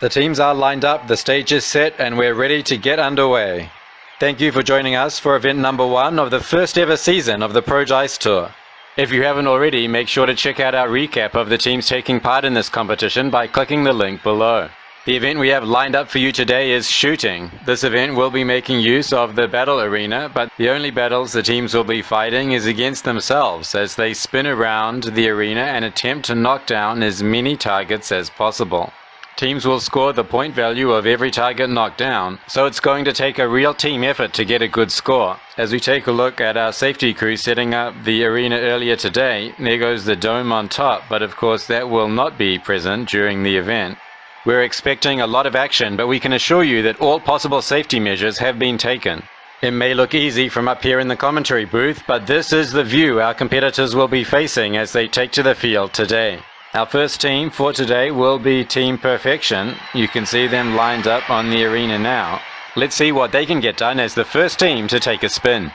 The teams are lined up, the stage is set, and we're ready to get underway. Thank you for joining us for event number 1 of the first ever season of the Pro Dice Tour. If you haven't already, make sure to check out our recap of the teams taking part in this competition by clicking the link below. The event we have lined up for you today is shooting. This event will be making use of the battle arena, but the only battles the teams will be fighting is against themselves as they spin around the arena and attempt to knock down as many targets as possible. Teams will score the point value of every target knocked down, so it's going to take a real team effort to get a good score. As we take a look at our safety crew setting up the arena earlier today, there goes the dome on top, but of course that will not be present during the event. We're expecting a lot of action, but we can assure you that all possible safety measures have been taken. It may look easy from up here in the commentary booth, but this is the view our competitors will be facing as they take to the field today. Our first team for today will be Team Perfection. You can see them lined up on the arena now. Let's see what they can get done as the first team to take a spin.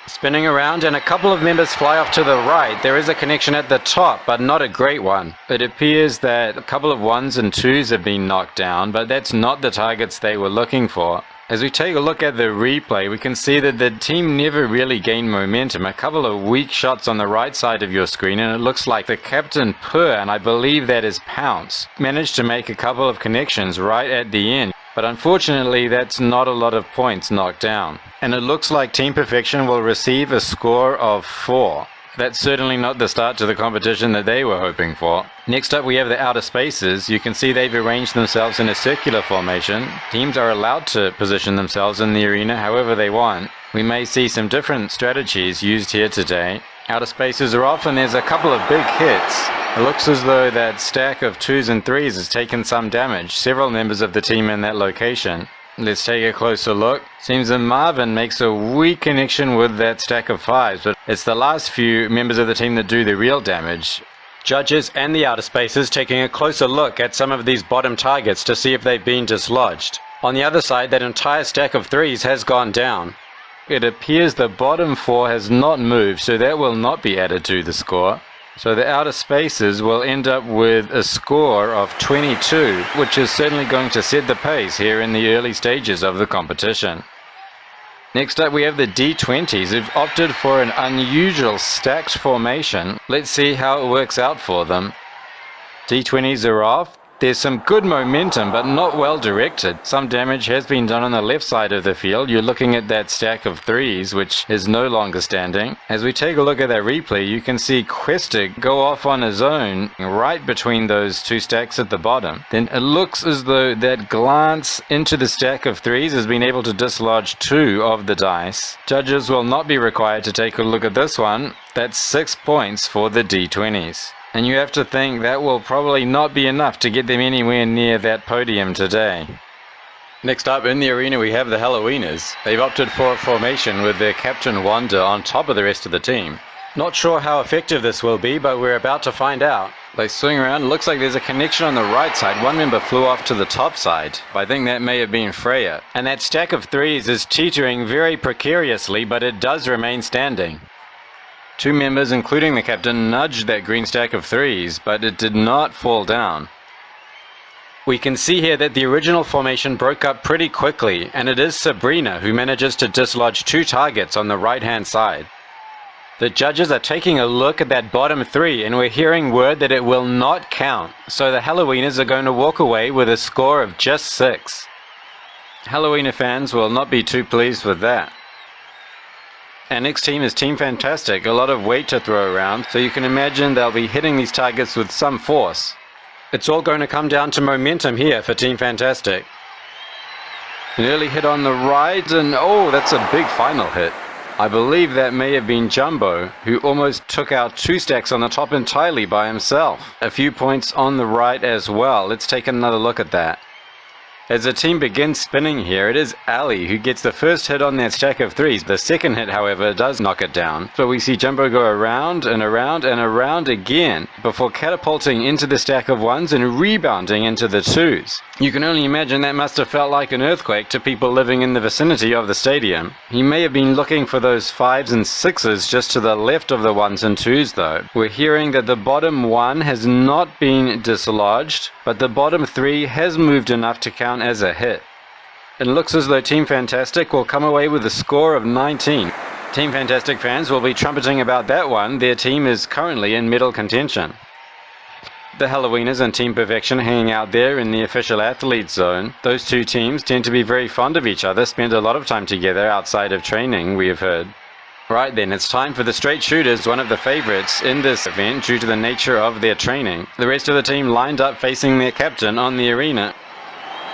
Spinning around and a couple of members fly off to the right. There is a connection at the top, but not a great one. It appears that a couple of 1s and 2s have been knocked down, but that's not the targets they were looking for. As we take a look at the replay, we can see that the team never really gained momentum. A couple of weak shots on the right side of your screen, and it looks like the Captain Purr, and I believe that is Pounce, managed to make a couple of connections right at the end. But unfortunately, that's not a lot of points knocked down. And it looks like Team Perfection will receive a score of 4. That's certainly not the start to the competition that they were hoping for. Next up we have the outer spaces. You can see they've arranged themselves in a circular formation. Teams are allowed to position themselves in the arena however they want. We may see some different strategies used here today. Outer spaces are off and there's a couple of big hits. It looks as though that stack of 2s and 3s has taken some damage. Several members of the team in that location. Let's take a closer look. Seems that Marvin makes a weak connection with that stack of 5s, but it's the last few members of the team that do the real damage. Judges and the outer spaces taking a closer look at some of these bottom targets to see if they've been dislodged. On the other side, that entire stack of 3s has gone down. It appears the bottom 4 has not moved, so that will not be added to the score. So the outer spaces will end up with a score of 22, which is certainly going to set the pace here in the early stages of the competition. Next up we have the D20s who've opted for an unusual stacked formation. Let's see how it works out for them. D20s are off. There's some good momentum, but not well directed. Some damage has been done on the left side of the field. You're looking at that stack of 3s, which is no longer standing. As we take a look at that replay, you can see Questic go off on his own, right between those 2 stacks at the bottom. Then it looks as though that glance into the stack of 3s has been able to dislodge 2 of the dice. Judges will not be required to take a look at this one. That's 6 points for the D20s. And you have to think that will probably not be enough to get them anywhere near that podium today. Next up in the arena we have the Halloweeners. They've opted for a formation with their Captain Wanda on top of the rest of the team. Not sure how effective this will be, but we're about to find out. They swing around, looks like there's a connection on the right side. One member flew off to the top side. I think that may have been Freya. And that stack of 3s is teetering very precariously, but it does remain standing. 2 members, including the captain, nudged that green stack of 3s, but it did not fall down. We can see here that the original formation broke up pretty quickly, and it is Sabrina who manages to dislodge 2 targets on the right-hand side. The judges are taking a look at that bottom 3, and we're hearing word that it will not count, so the Halloweeners are going to walk away with a score of just 6. Halloweener fans will not be too pleased with that. Our next team is Team Fantastic, a lot of weight to throw around, so you can imagine they'll be hitting these targets with some force. It's all going to come down to momentum here for Team Fantastic. An early hit on the right, and oh, that's a big final hit. I believe that may have been Jumbo, who almost took out 2 stacks on the top entirely by himself. A few points on the right as well. Let's take another look at that. As the team begins spinning here, it is Ali who gets the first hit on that stack of threes. The second hit, however, does knock it down. But we see Jumbo go around and around and around again before catapulting into the stack of ones and rebounding into the twos. You can only imagine that must have felt like an earthquake to people living in the vicinity of the stadium. He may have been looking for those fives and sixes just to the left of the ones and twos though. We're hearing that the bottom one has not been dislodged, but the bottom three has moved enough to count as a hit. It looks as though Team Fantastic will come away with a score of 19. Team Fantastic fans will be trumpeting about that one. Their team is currently in medal contention. The Halloweeners and Team Perfection hanging out there in the official athlete zone. Those two teams tend to be very fond of each other, spend a lot of time together outside of training, we have heard. Right then, it's time for the Straight Shooters, one of the favorites in this event due to the nature of their training. The rest of the team lined up facing their captain on the arena.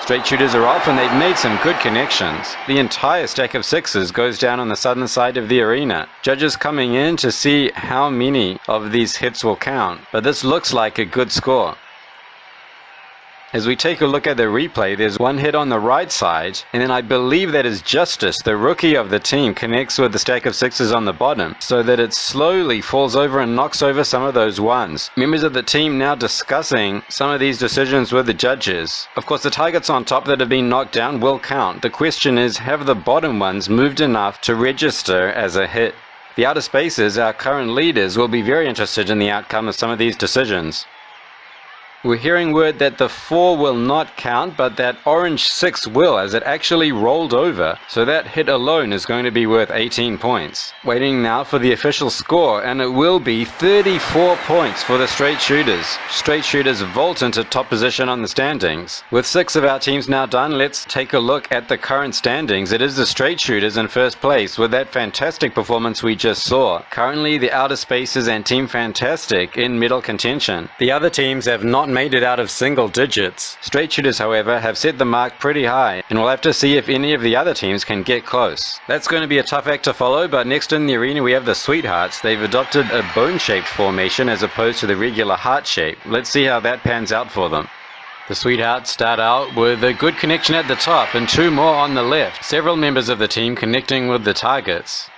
Straight Shooters are off and they've made some good connections. The entire stack of sixes goes down on the southern side of the arena. Judges coming in to see how many of these hits will count, but this looks like a good score. As we take a look at the replay, there's one hit on the right side, and then I believe that is Justice, the rookie of the team, connects with the stack of sixes on the bottom, so that it slowly falls over and knocks over some of those ones. Members of the team now discussing some of these decisions with the judges. Of course, the targets on top that have been knocked down will count. The question is, have the bottom ones moved enough to register as a hit? The outer spaces, our current leaders, will be very interested in the outcome of some of these decisions. We're hearing word that the 4 will not count, but that orange 6 will, as it actually rolled over, so that hit alone is going to be worth 18 points. Waiting now for the official score, and it will be 34 points for the Straight Shooters. Straight Shooters vault into top position on the standings. With 6 of our teams now done, let's take a look at the current standings. It is the Straight Shooters in first place with that fantastic performance we just saw. Currently, the Outer Spaces and Team Fantastic in medal contention. The other teams have not made it out of single digits. Straight Shooters, however, have set the mark pretty high, and we'll have to see if any of the other teams can get close. That's going to be a tough act to follow, but next in the arena we have the Sweethearts. They've adopted a bone-shaped formation as opposed to the regular heart shape. Let's see how that pans out for them. The Sweethearts start out with a good connection at the top and 2 more on the left. Several members of the team connecting with the targets.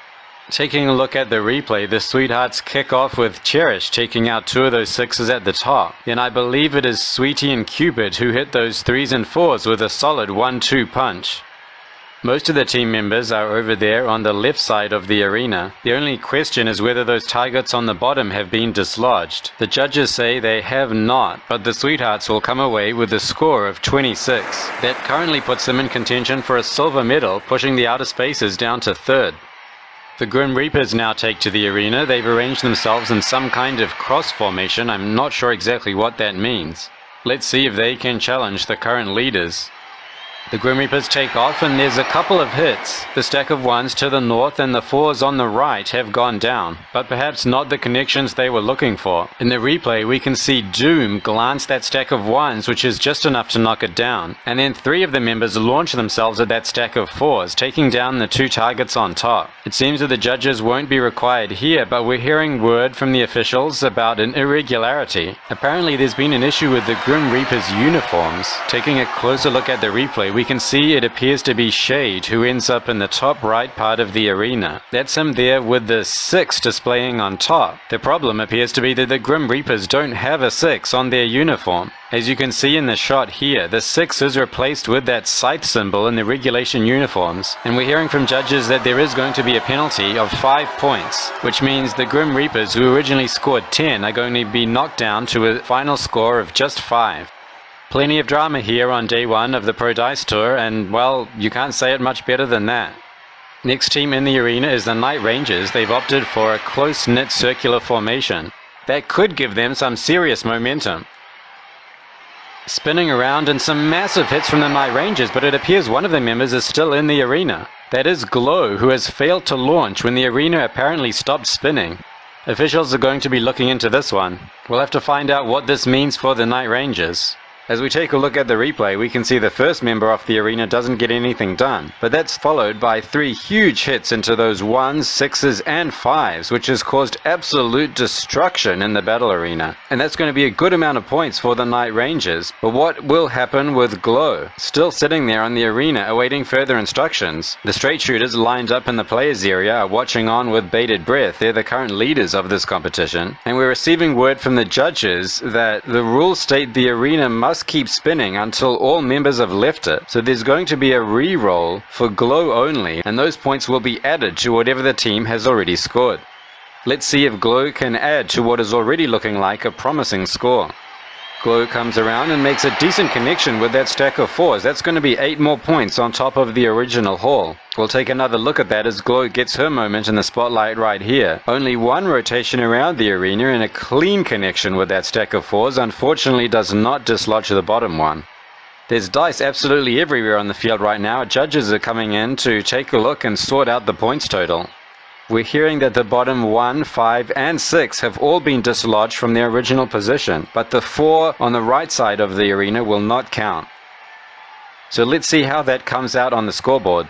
Taking a look at the replay, the Sweethearts kick off with Cherish taking out 2 of those 6s at the top. Then I believe it is Sweetie and Cupid who hit those 3s and 4s with a solid 1-2 punch. Most of the team members are over there on the left side of the arena. The only question is whether those targets on the bottom have been dislodged. The judges say they have not, but the Sweethearts will come away with a score of 26. That currently puts them in contention for a silver medal, pushing the Outer Spaces down to 3rd. The Grim Reapers now take to the arena. They've arranged themselves in some kind of cross formation. I'm not sure exactly what that means. Let's see if they can challenge the current leaders. The Grim Reapers take off and there's a couple of hits. The stack of 1s to the north and the 4s on the right have gone down, but perhaps not the connections they were looking for. In the replay we can see Doom glance that stack of 1s, which is just enough to knock it down, and then 3 of the members launch themselves at that stack of 4s, taking down the 2 targets on top. It seems that the judges won't be required here, but we're hearing word from the officials about an irregularity. Apparently there's been an issue with the Grim Reapers uniforms. Taking a closer look at the replay, we can see it appears to be Shade who ends up in the top right part of the arena. That's him there with the 6 displaying on top. The problem appears to be that the Grim Reapers don't have a 6 on their uniform. As you can see in the shot here, the 6 is replaced with that scythe symbol in the regulation uniforms, and we're hearing from judges that there is going to be a penalty of 5 points, which means the Grim Reapers, who originally scored 10, are going to be knocked down to a final score of just 5. Plenty of drama here on day 1 of the Pro Dice Tour, and well, you can't say it much better than that. Next team in the arena is the Night Rangers. They've opted for a close-knit circular formation. That could give them some serious momentum. Spinning around and some massive hits from the Night Rangers, but it appears one of the members is still in the arena. That is Glow, who has failed to launch when the arena apparently stopped spinning. Officials are going to be looking into this one. We'll have to find out what this means for the Night Rangers. As we take a look at the replay, we can see the first member off the arena doesn't get anything done, but that's followed by 3 huge hits into those 1s, 6s and 5s, which has caused absolute destruction in the battle arena. And that's going to be a good amount of points for the Night Rangers. But what will happen with Glow? Still sitting there on the arena awaiting further instructions. The straight shooters lined up in the players area are watching on with bated breath. They're the current leaders of this competition. And we're receiving word from the judges that the rules state the arena must keep spinning until all members have left it. So there's going to be a re-roll for Glow only, and those points will be added to whatever the team has already scored. Let's see if Glow can add to what is already looking like a promising score. Glow comes around and makes a decent connection with that stack of 4s. That's going to be 8 more points on top of the original haul. We'll take another look at that as Glow gets her moment in the spotlight right here. Only 1 rotation around the arena and a clean connection with that stack of 4s unfortunately does not dislodge the bottom one. There's dice absolutely everywhere on the field right now. Judges are coming in to take a look and sort out the points total. We're hearing that the bottom 1, 5 and 6 have all been dislodged from their original position, but the 4 on the right side of the arena will not count. So let's see how that comes out on the scoreboard.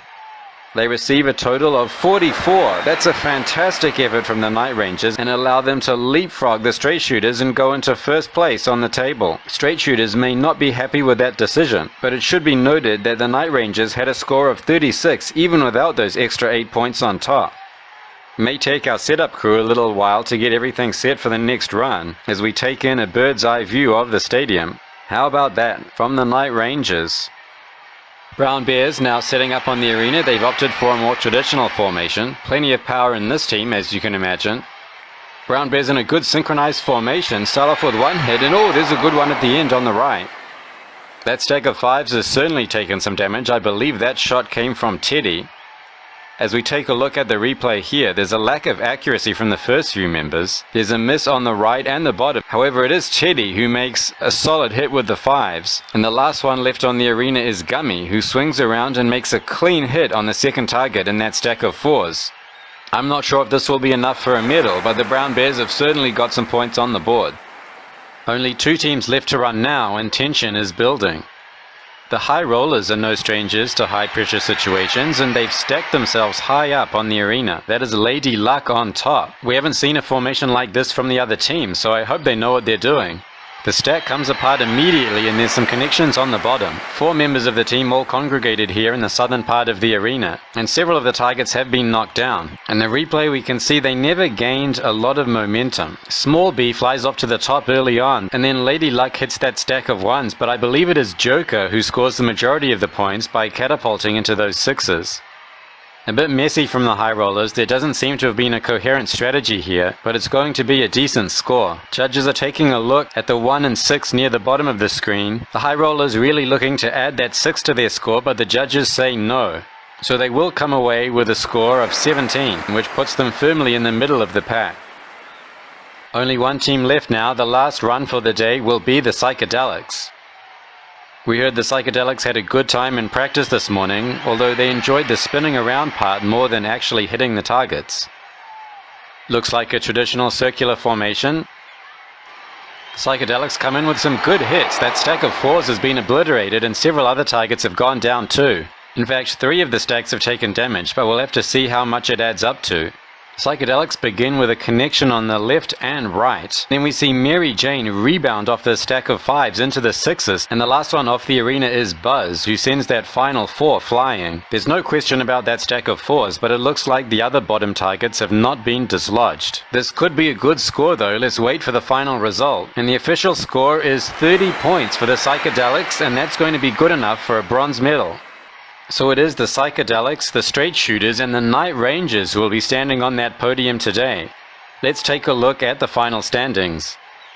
They receive a total of 44. That's a fantastic effort from the Night Rangers and allow them to leapfrog the straight shooters and go into first place on the table. Straight shooters may not be happy with that decision, but it should be noted that the Night Rangers had a score of 36 even without those extra 8 points on top. May take our setup crew a little while to get everything set for the next run as we take in a bird's eye view of the stadium. How about that from the Night Rangers? Brown Bears now setting up on the arena. They've opted for a more traditional formation. Plenty of power in this team, as you can imagine. Brown Bears in a good synchronized formation. Start off with 1 hit, and oh, there's a good one at the end on the right. That stack of 5s has certainly taken some damage. I believe that shot came from Teddy. As we take a look at the replay here, there's a lack of accuracy from the first few members. There's a miss on the right and the bottom. However, it is Teddy who makes a solid hit with the 5s. And the last one left on the arena is Gummy, who swings around and makes a clean hit on the second target in that stack of 4s. I'm not sure if this will be enough for a medal, but the Brown Bears have certainly got some points on the board. Only 2 teams left to run now, and tension is building. The high rollers are no strangers to high pressure situations, and they've stacked themselves high up on the arena. That is Lady Luck on top. We haven't seen a formation like this from the other team, so I hope they know what they're doing. The stack comes apart immediately and there's some connections on the bottom. 4 members of the team all congregated here in the southern part of the arena, and several of the targets have been knocked down. In the replay we can see they never gained a lot of momentum. Small B flies off to the top early on, and then Lady Luck hits that stack of 1s, but I believe it is Joker who scores the majority of the points by catapulting into those 6s. A bit messy from the high rollers. There doesn't seem to have been a coherent strategy here, but it's going to be a decent score. Judges are taking a look at the 1 and 6 near the bottom of the screen. The high rollers really looking to add that 6 to their score, but the judges say no. So they will come away with a score of 17, which puts them firmly in the middle of the pack. Only 1 team left now. The last run for the day will be the Psychedelics. We heard the Psychedelics had a good time in practice this morning, although they enjoyed the spinning around part more than actually hitting the targets. Looks like a traditional circular formation. Psychedelics come in with some good hits. That stack of 4s has been obliterated and several other targets have gone down too. In fact, 3 of the stacks have taken damage, but we'll have to see how much it adds up to. Psychedelics begin with a connection on the left and right. Then we see Mary Jane rebound off the stack of 5s into the 6s, and the last one off the arena is Buzz, who sends that final 4 flying. There's no question about that stack of 4s, but it looks like the other bottom targets have not been dislodged. This could be a good score though. Let's wait for the final result. And the official score is 30 points for the Psychedelics, and that's going to be good enough for a bronze medal. So it is the Psychedelics, the Straight Shooters, and the Night Rangers who will be standing on that podium today. Let's take a look at the final standings.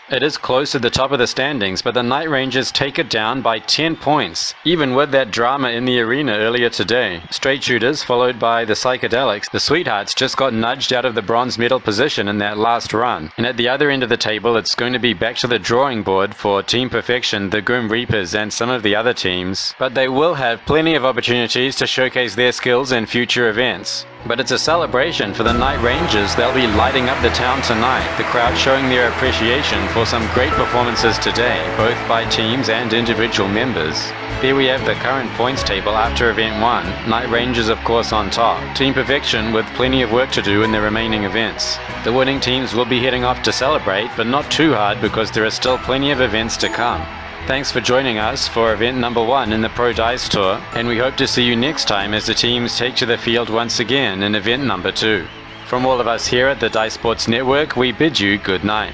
It is close to the top of the standings, but the Night Rangers take it down by 10 points, even with that drama in the arena earlier today. Straight Shooters, followed by the Psychedelics. The Sweethearts just got nudged out of the bronze medal position in that last run. And at the other end of the table, it's going to be back to the drawing board for Team Perfection, the Grim Reapers, and some of the other teams. But they will have plenty of opportunities to showcase their skills in future events. But it's a celebration for the Night Rangers. They'll be lighting up the town tonight, the crowd showing their appreciation for some great performances today, both by teams and individual members. There we have the current points table after Event 1, Night Rangers of course on top, Team Perfection with plenty of work to do in the remaining events. The winning teams will be heading off to celebrate, but not too hard because there are still plenty of events to come. Thanks for joining us for event number 1 in the Pro Dice Tour, and we hope to see you next time as the teams take to the field once again in event number 2. From all of us here at the Dice Sports Network, we bid you good night.